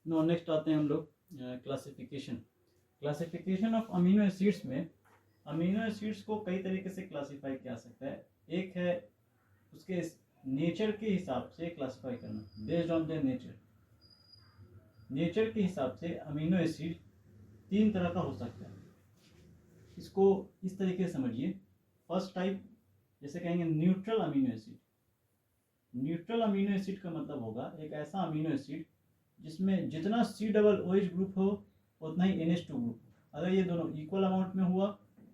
No next आते हैं हम लोग क्लासिफिकेशन ऑफ अमीनो एसिड्स में अमीनो एसिड्स को कई तरीके से क्लासिफाई किया सकता है। एक है उसके नेचर के हिसाब से क्लासिफाई करना, बेस्ड ऑन द नेचर के हिसाब से अमीनो एसिड 3 तरह का हो सकता है। इसको इस तरीके से समझिए। फर्स्ट टाइप जैसे कहेंगे neutral amino acid. Neutral amino acid का मतलब होगा एक ऐसा अमीनो एसिड जिसमें जितना COOH ग्रुप हो उतना ही NH2 ग्रुप हो। अगर ये दोनों इक्वल अमाउंट में हुआ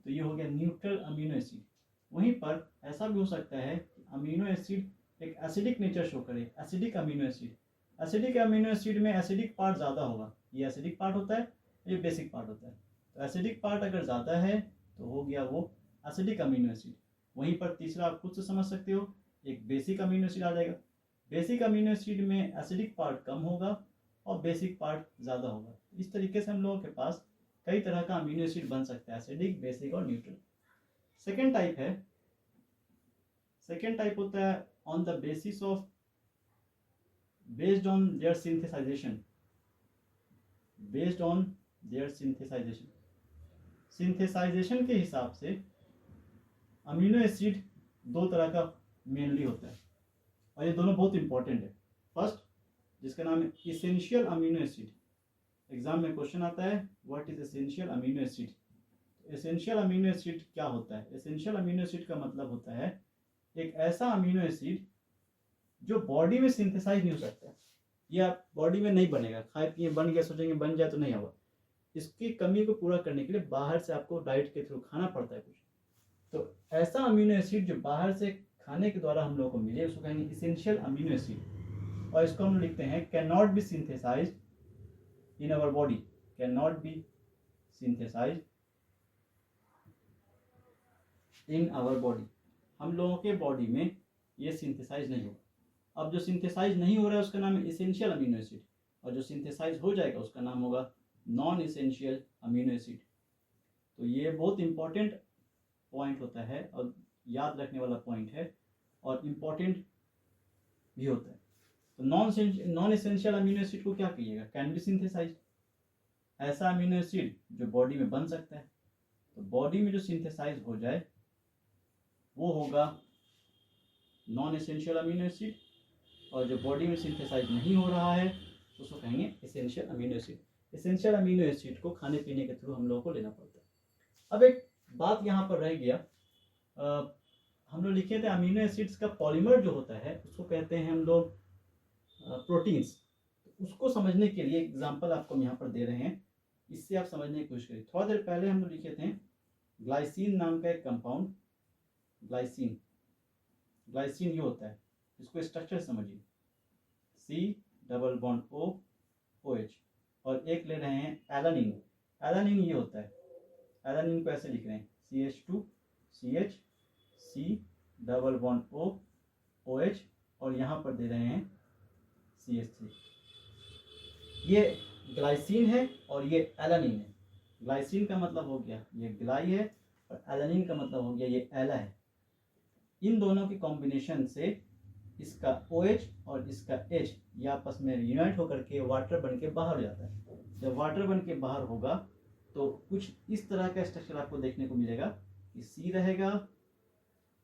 तो ये हो गया न्यूट्रल अमीनो एसिड। वहीं पर ऐसा भी हो सकता है कि अमीनो एसिड एक एसिडिक नेचर शो करे, acidic amino acid. Acidic amino acid में एसिडिक पार्ट ज़्यादा होगा, ये एसिडिक पार्ट होता है, ये बेसिक पार्ट होता है। तो एसिडिक पार्ट अगर ज़्यादा है तो हो गया वो एसिडिक अमीनो एसिड। वहीं पर तीसरा आप खुद से समझ सकते हो, एक बेसिक अमीनो एसिड आ जाएगा। बेसिक अमीनो एसिड में एसिडिक पार्ट कम होगा और बेसिक पार्ट ज़्यादा होगा। इस तरीके से हम लोगों के पास कई तरह का अमीनो एसिड बन सकता है, एसिडिक, बेसिक और न्यूट्रल। सेकेंड टाइप होता है on the basis of based on their synthesization. Synthesization के हिसाब से अमीनो एसिड 2 तरह का मेनली होता है और ये दोनों बहुत इंपॉर्टेंट है। फर्स्ट जिसका नाम है इसेंशियल अमीनो एसिड। एग्जाम में क्वेश्चन आता है what is essential amino acid. Essential amino acid क्या होता है? एसेंशियल अमीनो एसिड का मतलब होता है एक ऐसा अमीनो एसिड जो बॉडी में सिंथेसाइज नहीं हो सकता, या बॉडी में नहीं बनेगा। खाए पिए बन गया, सोचेंगे बन जाए तो नहीं होगा। इसकी कमी को पूरा करने के लिए बाहर से आपको डाइट के थ्रू खाना पड़ता है कुछ। तो ऐसा अमीनो एसिड जो बाहर से खाने के द्वारा हम लोगों को मिले उसको कहेंगे इसेंशियल अमीनो एसिड। और इसको हम लिखते हैं can not be synthesized in our body. Can not be synthesized in our body. हम लोगों के बॉडी में ये सिंथेसाइज नहीं होगा। अब जो सिंथेसाइज नहीं हो रहा है उसका नाम है इसेंशियल अमीनो एसिड, और जो सिंथेसाइज हो जाएगा उसका नाम होगा नॉन इसेंशियल अमीनो एसिड। तो ये बहुत इंपॉर्टेंट पॉइंट होता है और याद रखने वाला पॉइंट है और इम्पॉर्टेंट भी होता है। तो नॉन इसेंशियल अमीनो एसिड को क्या कहिएगा? Can be synthesize. ऐसा अमीनो एसिड जो बॉडी में बन सकता है। तो बॉडी में जो सिंथेसाइज हो जाए वो होगा नॉन एसेंशियल अमीनो एसिड, और जो बॉडी में सिंथेसाइज नहीं हो रहा है उसको कहेंगे essential amino acid. Essential amino acid को खाने पीने के थ्रू हम लोगों को लेना पड़ता है। अब एक बात यहाँ पर रह गया, हम लोग लिखे थे अमीनो एसिड्स का पॉलीमर जो होता है उसको कहते हैं हम लोग प्रोटीन्स। तो उसको समझने के लिए एग्जांपल आपको हम यहाँ पर दे रहे हैं, इससे आप समझने की कोशिश करिए। थोड़ा देर पहले हम लोग लिखे थे ग्लाइसिन नाम का एक कंपाउंड। ग्लाइसिन ये होता है, इसको स्ट्रक्चर समझिए, C+O OH। और एक ले रहे हैं एलानिन। एलानिन ये होता है, एलानिन को ऐसे लिख रहे हैं CH2CH C+O OH, और यहाँ पर दे रहे हैं CH3। ये ग्लाइसिन है और ये एलानिन है। ग्लाइसिन का मतलब हो गया ये ग्लाई है, और एलानिन का मतलब हो गया ये एला है। इन दोनों की कॉम्बिनेशन से इसका OH और इसका H ये आपस में यूनाइट होकर के वाटर बन के बाहर हो जाता है। जब वाटर बन के बाहर होगा तो कुछ इस तरह का स्ट्रक्चर आपको देखने को मिलेगा कि C रहेगा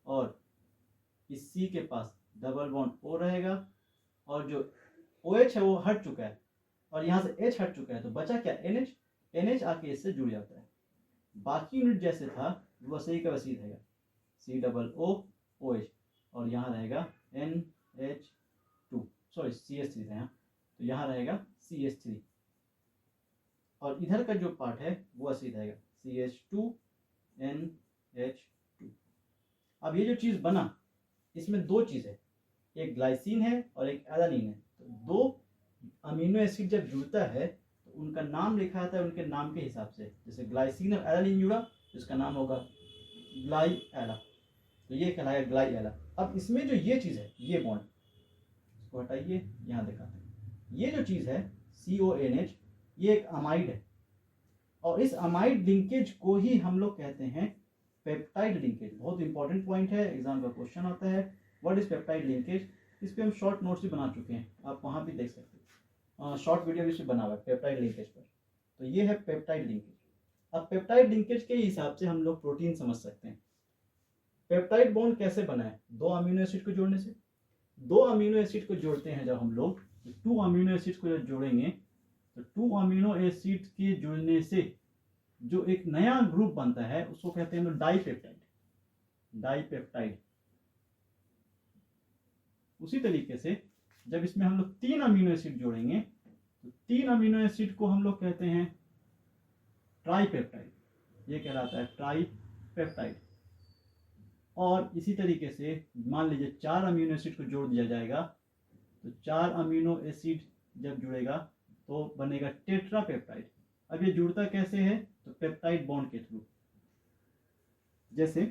और इस C के पास डबल बॉन्ड O रहेगा, और जो OH है वो हट चुका है और यहाँ से H हट चुका है, तो बचा क्या? NH आके इससे जुड़ जाता है। बाकी यूनिट जैसे था वो सही का वैसी रहेगा, C+O OH, और यहाँ रहेगा CH3 है यहाँ, तो यहाँ रहेगा CH3, और इधर का जो पार्ट है वो ऐसे रहेगा CH2NH2। अब ये जो चीज़ बना इसमें 2 चीज़ है, एक ग्लाइसिन है और एक एलानिन है। तो 2 अमीनो एसिड जब जुड़ता है तो उनका नाम लिखा जाता है उनके नाम के हिसाब से। जैसे ग्लाइसिन और एलानिन जुड़ा तो इसका नाम होगा ग्लाई एला, तो ये कहलाएगा ग्लाई एला। अब इसमें जो ये चीज़ है, ये बॉन्ड, इसको हटाइए, यहाँ दिखाते हैं। ये जो चीज़ है CONH, ये एक अमाइड है, और इस अमाइड लिंकेज को ही हम लोग कहते हैं पेप्टाइड लिंकेज। बहुत इंपॉर्टेंट पॉइंट है, एग्जाम का क्वेश्चन आता है व्हाट इज पेप्टाइड लिंकेज। इस पर हम शॉर्ट नोट्स भी बना चुके हैं, आप वहाँ भी देख सकते हैं। शॉर्ट वीडियो भी बना हुआ है पेप्टाइड लिंकेज पर। तो ये है पेप्टाइड लिंकेज। अब पेप्टाइड लिंकेज के हिसाब से हम लोग प्रोटीन समझ सकते हैं। पेप्टाइड बॉन्ड कैसे बना है? 2 अमीनो एसिड को जोड़ने से। 2 अमीनो एसिड को जोड़ते हैं जब हम लोग, 2 अमीनो एसिड को जब जोड़ेंगे तो 2 अमीनो एसिड के जुड़ने से जो एक नया ग्रुप बनता है उसको कहते हैं हम लोग डाईपेप्टाइड। डाईपेप्टाइड। उसी तरीके से जब इसमें हम लोग 3 अमीनो एसिड जोड़ेंगे तो 3 अमीनो एसिड को हम लोग कहते हैं ट्राईपेप्टाइड। ये कहलाता है ट्राईपेप्टाइड। और इसी तरीके से मान लीजिए 4 अमीनो एसिड को जोड़ दिया जाएगा तो 4 अमीनो एसिड जब जुड़ेगा तो बनेगा टेट्रापेप्टाइड। अब ये जुड़ता कैसे है? तो पेप्टाइड बॉन्ड के थ्रू। जैसे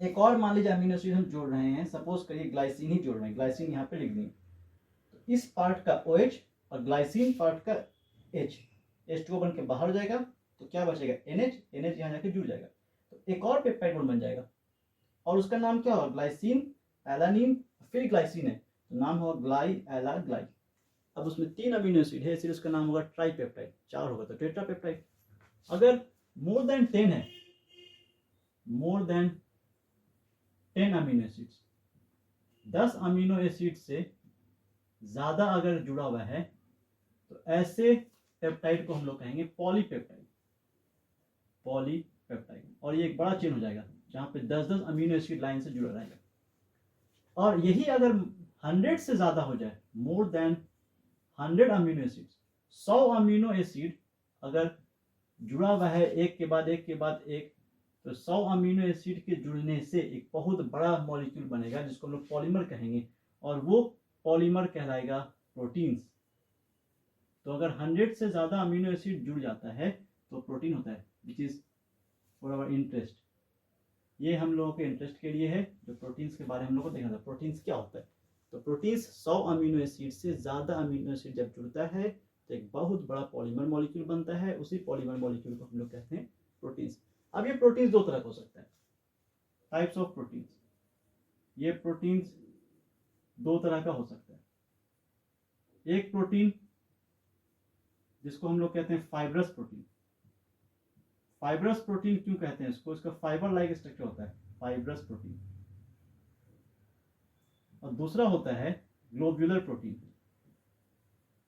एक और मान लीजिए अमीनो एसिड हम जोड़ रहे हैं, सपोज करिए ग्लाइसिन ही जोड़ रहे हैं, ग्लाइसिन यहाँ पे लिख देंगे। तो इस पार्ट का OH और ग्लाइसिन पार्ट का H, H2O बन के बाहर हो जाएगा तो क्या बचेगा? NH, NH यहाँ जाके जुड़ जाएगा तो एक और पेप्टाइड बॉन्ड बन जाएगा और उसका नाम क्या होगा? ग्लाइसिन, एलानिन, फिर ग्लाइसिन है तो नाम होगा ग्लाई एला ग्लाई। अब उसमें 3 अमीनो एसिड है इसलिए उसका नाम होगा ट्राईपेप्टाइड। 4 होगा तो टेट्रापेप्टाइड। अगर मोर देन 10 है, more than 10 amino acids, 10 amino acid से ज्यादा अगर जुड़ा हुआ है तो ऐसे पेप्टाइड को हम लोग कहेंगे पॉलीपेप्टाइड। पॉलीपेप्टाइड। और ये एक बड़ा चेन हो जाएगा जहां पे 10-10 अमीनो एसिड लाइन से जुड़ा रहेगा। और यही अगर 100 से ज्यादा हो जाए, more than 100 amino acid, 100 amino acid अगर जुड़ा हुआ है एक के बाद एक के बाद एक, तो 100 अमीनो एसिड के जुड़ने से एक बहुत बड़ा मॉलिक्यूल बनेगा जिसको हम लोग पॉलीमर कहेंगे और वो पॉलीमर कहलाएगा प्रोटीन्स। तो अगर 100 से ज्यादा अमीनो एसिड जुड़ जाता है तो प्रोटीन होता है, which is for our interest. ये हम लोगों के इंटरेस्ट के लिए है जो प्रोटीन्स के बारे में हम लोग को देखना था। प्रोटीन्स क्या होता है? तो प्रोटीन्स 100 अमीनो एसिड से ज्यादा अमीनो एसिड जब जुड़ता है तो एक बहुत बड़ा पॉलीमर मॉलिक्यूल बनता है। उसी पॉलीमर मॉलिक्यूल को हम लोग कहते हैं प्रोटीन्स। अब ये प्रोटीन्स 2 तरह का हो सकता है, टाइप्स ऑफ प्रोटीन्स। ये प्रोटीन्स 2 तरह का हो सकता है। एक प्रोटीन जिसको हम लोग कहते हैं फाइब्रस प्रोटीन। फाइब्रस प्रोटीन क्यों कहते हैं इसको? इसका फाइबर लाइक स्ट्रक्चर होता है, फाइब्रस प्रोटीन। और दूसरा होता है globular protein.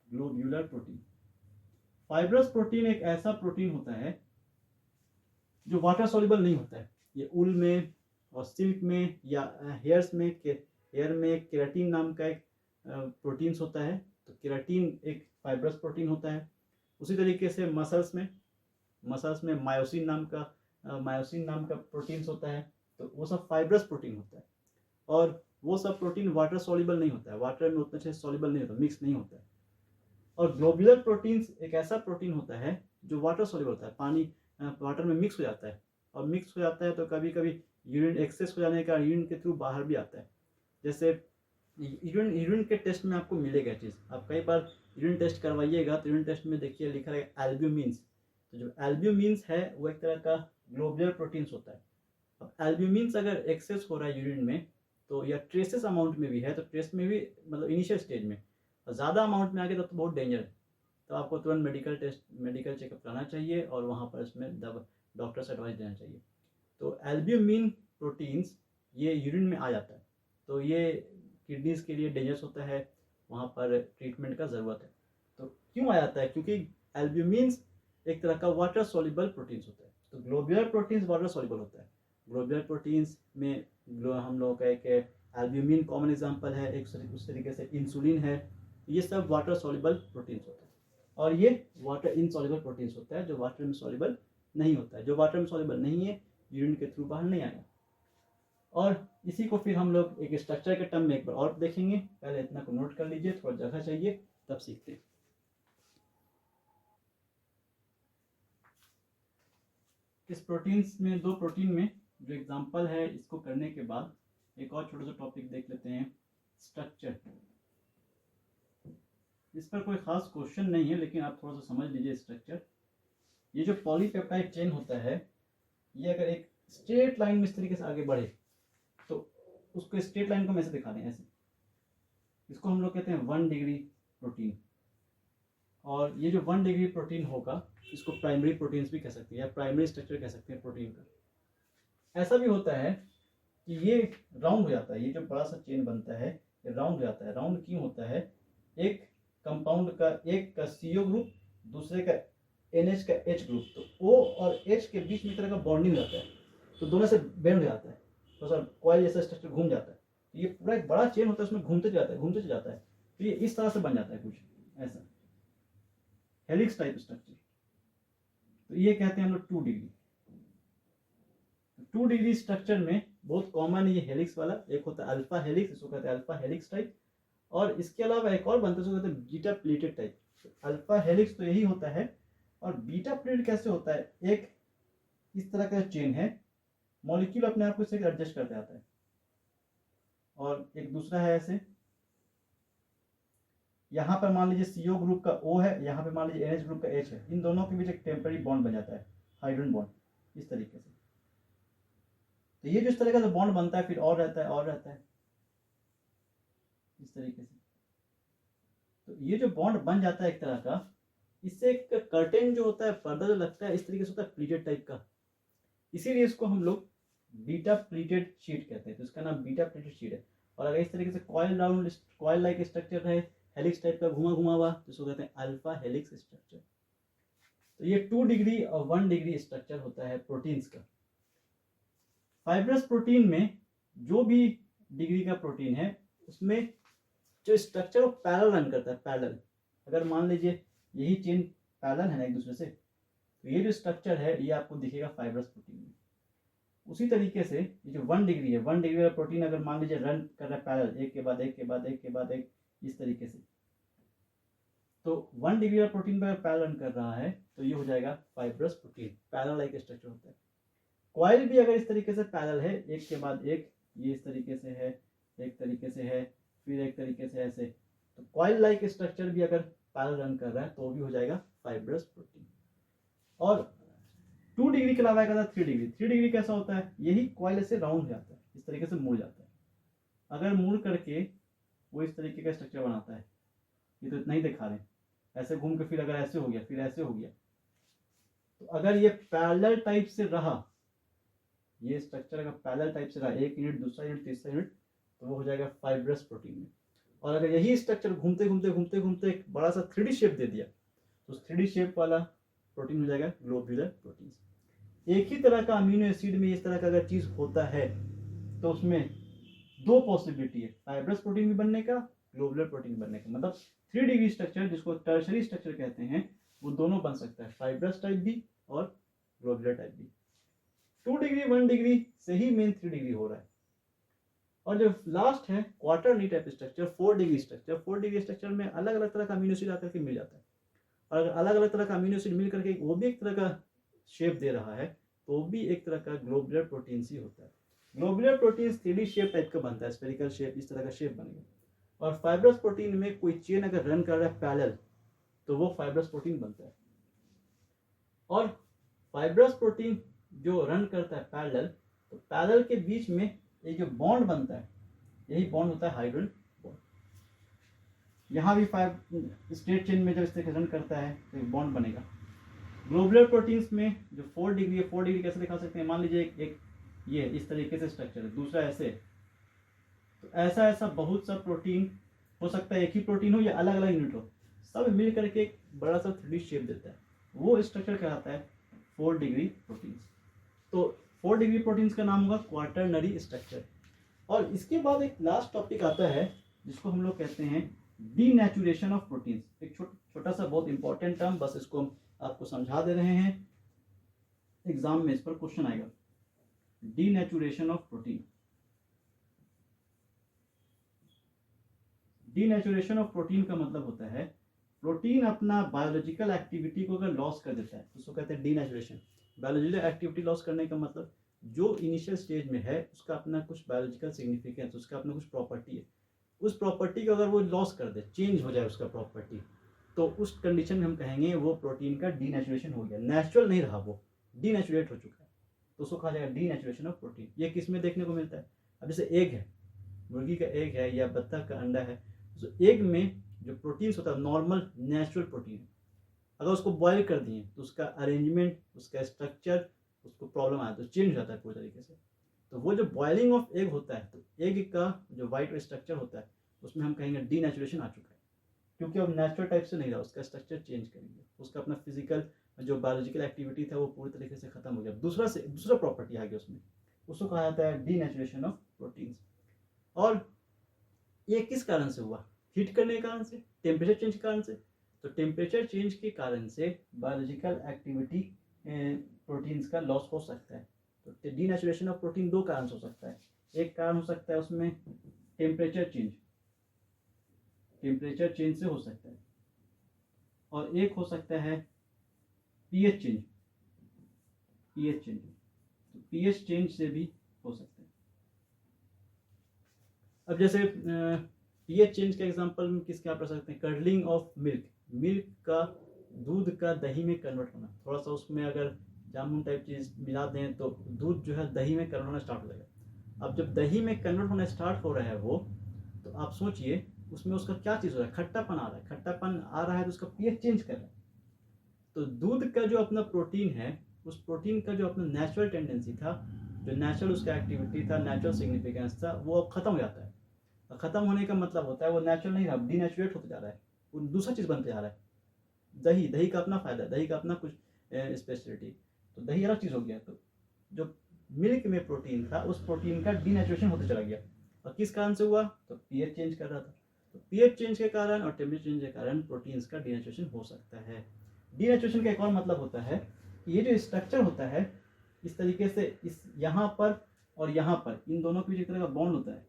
Globular protein. Fibrous protein एक ऐसा प्रोटीन होता है जो वाटर सॉल्युबल नहीं होता है। ये ऊल में और सिल्क में या हेयर्स में, हेयर में केराटिन नाम का एक प्रोटीन्स होता है। तो केराटिन एक फाइब्रस प्रोटीन होता है। उसी तरीके से मसल्स में मायोसिन नाम का प्रोटीन्स होता है। तो वो सब फाइब्रस प्रोटीन होता है और वो सब प्रोटीन वाटर सॉल्युबल नहीं होता है, वाटर में उतना अच्छे सॉल्युबल नहीं होता, मिक्स नहीं होता है। और ग्लोब्यूलर प्रोटीन्स एक ऐसा प्रोटीन होता है जो वाटर सॉल्युबल होता है, पानी वाटर में मिक्स हो जाता है। और मिक्स हो जाता है तो कभी कभी यूरिन एक्सेस हो जाने का यूरिन के थ्रू बाहर भी आता है। जैसे यूरिन के टेस्ट में आपको मिलेगा चीज़, आप कई बार यूरिन टेस्ट करवाइएगा तो यूरिन टेस्ट में देखिए लिखा रहेगा एल्ब्यूमिन्स। तो जो एल्ब्यूमिन्स है वो एक तरह का ग्लोब्यूलर प्रोटीन्स होता है। अब एल्ब्यूमिन्स अगर एक्सेस हो रहा है यूरिन में तो, या ट्रेसेस अमाउंट में भी है तो ट्रेस में भी मतलब इनिशियल स्टेज में, और ज़्यादा अमाउंट में आ गया तो बहुत डेंजर है। तो आपको तुरंत मेडिकल चेकअप कराना चाहिए और वहाँ पर इसमें डॉक्टर से एडवाइस देना चाहिए। तो एल्ब्यूमिन प्रोटीन्स ये यूरिन में आ जाता है तो ये किडनीज के लिए डेंजरस होता है, वहाँ पर ट्रीटमेंट का ज़रूरत है। तो क्यों आ जाता है? क्योंकि एल्ब्यूमिन्स एक तरह का वाटर सॉल्युबल प्रोटीन्स होता है। तो ग्लोब्यूलर प्रोटीन्स वाटर सॉल्युबल होता है। ग्लोब्यूलर प्रोटीन्स में हम लोगों का एक एल्ब्यूमिन कॉमन एग्जांपल है, एक उस तरीके से इंसुलिन है। ये सब वाटर सॉल्युबल प्रोटीन्स होता है। और ये वाटर इनसॉल्युबल प्रोटीन्स होता है जो वाटर में सॉल्युबल नहीं होता है। जो वाटर में सॉल्युबल नहीं है यूरिन के थ्रू बाहर नहीं आएगा। और इसी को फिर हम लोग एक स्ट्रक्चर के टर्म में एक बार और देखेंगे। पहले इतना को नोट कर लीजिए, थोड़ा जगह चाहिए तब सीखते हैं। इस प्रोटीन्स में 2 प्रोटीन में जो एग्जांपल है, इसको करने के बाद एक और छोटा सा टॉपिक देख लेते हैं, स्ट्रक्चर। इस पर कोई खास क्वेश्चन नहीं है लेकिन आप थोड़ा सा समझ लीजिए स्ट्रक्चर। ये जो पॉलीपेप्टाइड चेन होता है ये अगर एक स्ट्रेट लाइन में इस तरीके से आगे बढ़े तो उसको स्ट्रेट लाइन को हम ऐसे दिखा दें, ऐसे। इसको हम लोग कहते हैं 1 डिग्री प्रोटीन। और ये जो 1 डिग्री प्रोटीन होगा इसको प्राइमरी प्रोटीन्स भी कह सकते हैं या प्राइमरी स्ट्रक्चर कह सकते हैं प्रोटीन का। ऐसा भी होता है कि ये राउंड हो जाता है, ये जो बड़ा सा चेन बनता है ये राउंड हो जाता है। राउंड क्यों होता है? एक कंपाउंड का, एक का CO ग्रुप दूसरे का NH का H ग्रुप, तो O और H के बीच में एक तरह का बॉन्डिंग रहता है, तो दोनों से बेंड हो जाता है, तो सर कॉइल जैसा स्ट्रक्चर घूम जाता है। तो ये पूरा एक बड़ा चेन होता है, उसमें घूमते जाता है घूमते जाता है, तो ये इस तरह से बन जाता है कुछ ऐसा हेलिक्स टाइप स्ट्रक्चर। तो ये कहते हैं हम लोग 2 डिग्री। 2 डिग्री स्ट्रक्चर में बहुत कॉमन है ये हेलिक्स वाला, एक होता है अल्फा हेलिक्स, इसको कहते हैं अल्फा हेलिक्स टाइप, और इसके अलावा एक और बनता है उसको कहते हैं beta pleated type. Alpha helix तो यही होता है, और बीटा प्लेटेड कैसे होता है? एक इस तरह का चेन है, मॉलिक्यूल अपने आप को इससे एडजस्ट करते आता है, और एक दूसरा है ऐसे, यहाँ पर मान लीजिए CO ग्रुप का O है, यहाँ पे मान लीजिए NH ग्रुप का H है, इन दोनों के बीच एक टेम्पररी बॉन्ड बन जाता है, हाइड्रोजन बॉन्ड इस तरीके से। तो ये जो इस तरीके से बॉन्ड बनता है फिर और रहता है और रहता है इस तरीके से। तो ये जो बॉन्ड बन जाता है एक तरह का, इससे एक कर्टेन जो होता है, पर्दा जो लगता है इस तरीके से होता है प्लीटेड टाइप का, इसीलिए इसको हम लोग बीटा प्लीटेड शीट कहते हैं, तो इसका नाम बीटा प्लीटेड शीट है। और अगर इस तरीके से coil round coil like structure रहे, हेलिक्स टाइप का घुमा घुमा हुआ, तो इसको कहते हैं अल्फा हेलिक्स स्ट्रक्चर। तो ये 2 डिग्री और 1 डिग्री स्ट्रक्चर होता है प्रोटीन्स का। फाइब्रस प्रोटीन में जो भी डिग्री का प्रोटीन है उसमें जो स्ट्रक्चर वो पैरेलल रन करता है, पैरेलल। अगर मान लीजिए यही चेन पैरेलल है ना एक दूसरे से, तो ये जो स्ट्रक्चर है ये आपको दिखेगा फाइब्रस प्रोटीन में। उसी तरीके से ये जो 1 डिग्री है, 1 डिग्री का प्रोटीन अगर मान लीजिए रन कर रहा है पैरेलल, एक के बाद एक के बाद एक के बाद एक इस तरीके से, तो 1 डिग्री का प्रोटीन पर पैरेलल रन कर रहा है तो ये हो जाएगा fibrous protein, parallel like structure होता है। कॉइल भी अगर इस तरीके से पैरेलल है, एक के बाद एक, ये इस तरीके से है, एक तरीके से है, फिर एक तरीके से ऐसे, तो कॉइल लाइक स्ट्रक्चर भी अगर पैरेलल रन कर रहा है तो भी हो जाएगा फाइब्रस प्रोटीन। और 2 डिग्री के अलावा एक आता है 3 डिग्री। 3 डिग्री कैसा होता है? यही कॉइल ऐसे राउंड हो जाता है, इस तरीके से मुड़ जाता है। अगर मुड़ करके वो इस तरीके का स्ट्रक्चर बनाता है, ये तो इतना ही दिखा रहे हैं, ऐसे घूम के फिर अगर ऐसे हो गया फिर ऐसे हो गया, तो अगर ये पैरेलल टाइप से रहा, ये स्ट्रक्चर अगर पैरेलल टाइप से रहा, एक यूनिट दूसरा यूनिट तीसरा यूनिट, तो वो हो जाएगा फाइब्रस प्रोटीन में। और अगर यही स्ट्रक्चर घूमते घूमते घूमते घूमते एक बड़ा सा 3D शेप दे दिया, तो 3D शेप वाला प्रोटीन हो जाएगा ग्लोब्यूलर प्रोटीन। एक ही तरह का अमीनो एसिड में इस तरह का अगर चीज होता है तो उसमें 2 पॉसिबिलिटी है, फाइब्रस प्रोटीन भी बनने का, ग्लोब्यूलर प्रोटीन बनने का। मतलब 3 डिग्री स्ट्रक्चर जिसको टर्शरी स्ट्रक्चर कहते हैं, वो दोनों बन सकता है, फाइब्रस टाइप भी और ग्लोब्यूलर टाइप भी। 2 डिग्री 1 डिग्री से ही मेन 3 डिग्री हो रहा है। और जो लास्ट है quaternary type structure, 4 degree structure. 4 degree structure में अलग अलग तरह का अमीनो एसिड आकर के मिल जाता है, और अगर अलग अलग तरह का अमीनो एसिड मिल करके वो भी एक तरह का शेप दे रहा है, तो भी एक तरह का ग्लोब्यूलर प्रोटीन ही होता है। Globular protein 3D shape type का बनता है, स्फेरिकल शेप, इस तरह का शेप बनेगा। और फाइब्रस प्रोटीन में कोई चेन अगर रन कर रहा है पैरेलल, तो वो फाइब्रस प्रोटीन बनता है। और फाइब्रस प्रोटीन जो रन करता है पैरेलल, तो पैरेलल के बीच में ये जो बॉन्ड बनता है, यही बॉन्ड होता है हाइड्रोजन बॉन्ड। यहाँ भी 5 स्ट्रेट चेन में जब इस तरह रन करता है तो एक बॉन्ड बनेगा। ग्लोबुलर प्रोटीन्स में जो 4 डिग्री है, 4 डिग्री कैसे दिखा सकते हैं? मान लीजिए एक ये इस तरीके से स्ट्रक्चर है, दूसरा ऐसे, तो ऐसा ऐसा बहुत सा प्रोटीन हो सकता है, एक ही प्रोटीन हो या अलग अलग यूनिट हो, सब मिल करके एक बड़ा सा 3D शेप देता है, वो स्ट्रक्चर कहलाता है 4 डिग्री प्रोटीन्स। तो 4 डिग्री प्रोटीन्स का नाम होगा क्वार्टरनरी स्ट्रक्चर। और इसके बाद एक लास्ट टॉपिक आता है जिसको हम लोग कहते हैं डीनेचुरेशन ऑफ प्रोटीन्स। एक छोटा सा बहुत इंपॉर्टेंट टर्म, बस इसको हम आपको समझा दे रहे हैं, एग्जाम में इस पर क्वेश्चन आएगा। Denaturation of protein. Denaturation of protein का मतलब होता है प्रोटीन अपना बायोलॉजिकल एक्टिविटी को अगर लॉस कर देता है तो उसको कहते हैं डीनेचुरेशन। बायोलॉजिकल एक्टिविटी लॉस करने का मतलब जो इनिशियल स्टेज में है उसका अपना कुछ बायोलॉजिकल सिग्निफिकेंस, उसका अपना कुछ प्रॉपर्टी है, उस प्रॉपर्टी को अगर वो लॉस कर दे, चेंज हो जाए उसका प्रॉपर्टी, तो उस कंडीशन में हम कहेंगे वो प्रोटीन का डीनेचुरेशन हो गया, नेचुरल नहीं रहा, वो डीनेचुरेट हो चुका है, तो उसको कहा जाएगा डीनेचुरेशन ऑफ प्रोटीन। ये किस में देखने को मिलता है? अब जैसे एग है, मुर्गी का एग है या बत्तख का अंडा है, तो एग में जो प्रोटीन्स होता है नॉर्मल नेचुरल प्रोटीन है, अगर उसको बॉयल कर दिए तो उसका अरेंजमेंट, उसका स्ट्रक्चर, उसको प्रॉब्लम आया तो चेंज हो जाता है पूरी तरीके से। तो वो जो बॉयलिंग ऑफ एग होता है, तो एग का जो वाइट स्ट्रक्चर होता है उसमें हम कहेंगे डीनेचुरेशन आ चुका है, क्योंकि अब नेचुरल टाइप से नहीं रहा, उसका स्ट्रक्चर चेंज करेंगे, उसका अपना फिजिकल जो बायोलॉजिकल एक्टिविटी था वो पूरी तरीके से खत्म हो गया, दूसरा प्रॉपर्टी आ गया उसमें, उसको कहा जाता है डीनेचुरेशन ऑफ प्रोटीन्स। और ये किस कारण से हुआ? हीट करने के कारण से, टेम्परेचर चेंज के कारण से। तो टेम्परेचर चेंज के कारण से बायोलॉजिकल एक्टिविटी प्रोटीन्स का लॉस हो सकता है। तो डीनेचुरेशन ऑफ प्रोटीन दो कारण से हो सकता है। एक कारण हो सकता है उसमें टेम्परेचर चेंज से हो सकता है, और एक हो सकता है पीएच चेंज। तो पीएच चेंज से भी हो सकता है। अब जैसे पीएच चेंज का एग्जांपल में किसके आप रख सकते हैं? कर्डलिंग ऑफ मिल्क का, दूध का दही में कन्वर्ट होना। थोड़ा सा उसमें अगर जामुन टाइप चीज़ मिला दें तो दूध जो है दही में कन्वर्ट होना स्टार्ट हो जाएगा। अब जब दही में कन्वर्ट होना स्टार्ट हो रहा है वो, तो आप सोचिए उसमें उसका क्या चीज़ हो रहा है? खट्टापन आ रहा है। खट्टापन आ रहा है तो उसका पीएच चेंज कर रहा है। तो दूध का जो अपना प्रोटीन है, उस प्रोटीन का जो अपना नेचुरल टेंडेंसी था, जो नेचुरल उसका एक्टिविटी था, नेचुरल सिग्निफिकेंस था, वो अब खत्म हो जाता है। और खत्म होने का मतलब होता है वो नेचुरल नहीं रहा, डीनेचुरेट होते जा रहा है, वो दूसरा चीज़ बनते जा रहा है। दही का अपना फायदा है, दही का अपना कुछ स्पेशलिटी, तो दही अलग चीज़ हो गया। तो जो मिल्क में प्रोटीन था, उस प्रोटीन का डीनेचुरेशन होते चला गया। और किस कारण से हुआ? तो पीएच चेंज कर रहा था। तो पीएच चेंज के कारण और टेम्परेचर चेंज के कारण प्रोटीन्स का डीनेचुरेशन हो सकता है। डीनेचुरेशन का एक और मतलब होता है कि ये जो स्ट्रक्चर होता है, इस तरीके से इस यहाँ पर और यहाँ पर इन दोनों के बीच एक तरह का बॉन्ड होता है,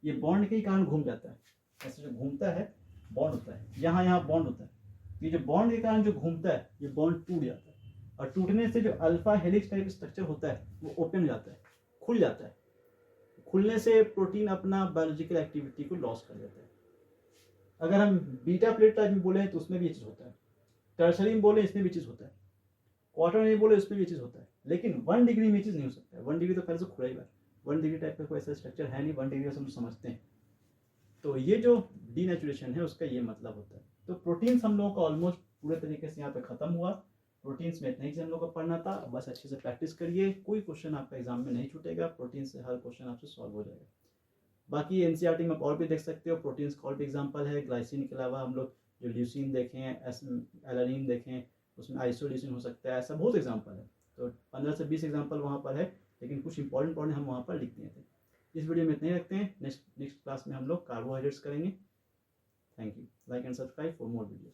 ये बॉन्ड के ही कारण घूम जाता है। ऐसे जो घूमता है बॉन्ड होता है, यहाँ बॉन्ड होता है। ये जो बॉन्ड के कारण जो घूमता है, ये बॉन्ड टूट जाता है, और टूटने से जो अल्फा हेलिक्स टाइप स्ट्रक्चर होता है वो ओपन हो जाता है, खुल जाता है। खुलने से प्रोटीन अपना बायोलॉजिकल एक्टिविटी को लॉस कर देता है। अगर हम बीटा प्लेट टाइप में बोले तो उसमें भी ये चीज़ होता है, टर्सरी में बोले इसमें भी चीज़ होता है, क्वार्टर में बोले उसमें भी चीज़ होता है, लेकिन 1 डिग्री में चीज़ नहीं हो सकता है। 1 डिग्री तो पहले से खुला ही है, 1 डिग्री टाइप का कोई ऐसा स्ट्रक्चर है नहीं, 1 डिग्री हम समझते हैं। तो ये जो डीनेचुरेशन है उसका ये मतलब होता है। तो प्रोटीन्स हम लोगों का ऑलमोस्ट पूरे तरीके से यहाँ पे खत्म हुआ। प्रोटीन्स में इतना ही हम लोग को पढ़ना था, बस अच्छे से प्रैक्टिस करिए, कोई क्वेश्चन आपका एग्जाम में नहीं छूटेगा, प्रोटीन से हर क्वेश्चन आपसे सॉल्व हो जाएगा। बाकी एनसीईआरटी में और भी देख सकते हो, प्रोटीन्स का और भी एग्जाम्पल है। ग्लाइसिन के अलावा हम लोग जो ल्यूसिन देखें, एलानिन देखें, उसमें आइसोल्यूसिन हो सकता है, ऐसा बहुत एग्जाम्पल है। तो 15 से 20 एग्जाम्पल वहाँ पर है, लेकिन कुछ इंपॉर्टेंट पॉइंट हम वहाँ पर लिख दिए थे। इस वीडियो में इतने ही रखते हैं, नेक्स्ट क्लास में हम लोग कार्बोहाइड्रेट्स करेंगे। Thank you. Like and subscribe for more videos.